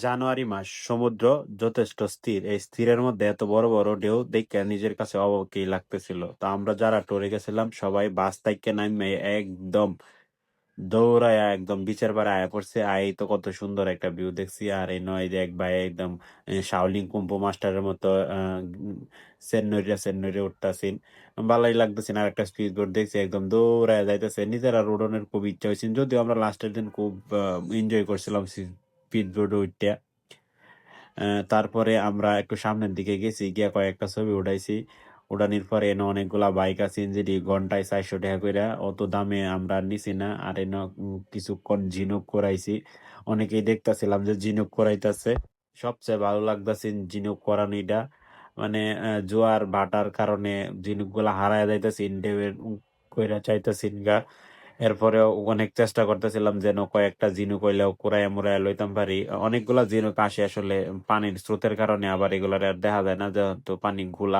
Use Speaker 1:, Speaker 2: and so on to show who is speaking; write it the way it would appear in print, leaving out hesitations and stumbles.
Speaker 1: জানুয়ারি মাস, সমুদ্র যথেষ্ট স্থির। এই স্থিরের মধ্যে এত বড় বড় ঢেউ দেইখা নিজের কাছে অবাকই লাগতেছিল। তো আমরা যারা ট্যুরে গেছিলাম সবাই বাস থাইক্কা নাইমা একদম দৌড়াইয়া একদম বিচের পাড়ে আয়া পড়ছে। আই তো কত সুন্দর একটা ভিউ দেখছি। আর এই নয় যে এক ভাই একদম শাওলিং কুম্ফু মাস্টারের মতো চেন্নইরে উঠতাছেন। ভালোই লাগতেছে। আর একটা স্পিড বোট দেখছি একদম দৌড়ায় যাইতেছে। নিজের আর উড়নের খুব ইচ্ছা হয়েছিল, যদিও আমরা লাস্টের দিন খুব এনজয় করছিলাম স্পিড বোটে উঠতে। তারপরে আমরা একটু সামনের দিকে গেছি, গিয়া কয়েকটা ছবি উঠাইছি। উঠানির পরে এনে অনেকগুলা বাইক আছে যেটি ঘন্টায় 400 টাকা করে, অত দামে আমরা আর নিছি না। আর এনে কিছুক্ষণ ঝিনুক করাইছি। অনেকেই দেখতাছিলাম যে ঝিনুক করাইতাছে। সবচেয়ে ভালো লাগতাছে ঝিনুক করানিটা। মানে জোয়ার ভাটার কারণে ঝিনুক গুলা হারায় যাইতেছে, ঢেউয়ের কইরা চাইতেছি গা। এরপরেও অনেক চেষ্টা করতেছিলাম যেন কয়েকটা ঝিনুক হইলেও কুড়াইয়া মুড়াইয়া লইতাম পারি। অনেকগুলা ঝিনুক আসে আসলে পানির স্রোতের কারণে, আবার এগুলার আর দেখা যায় না যেহেতু পানি ঘোলা।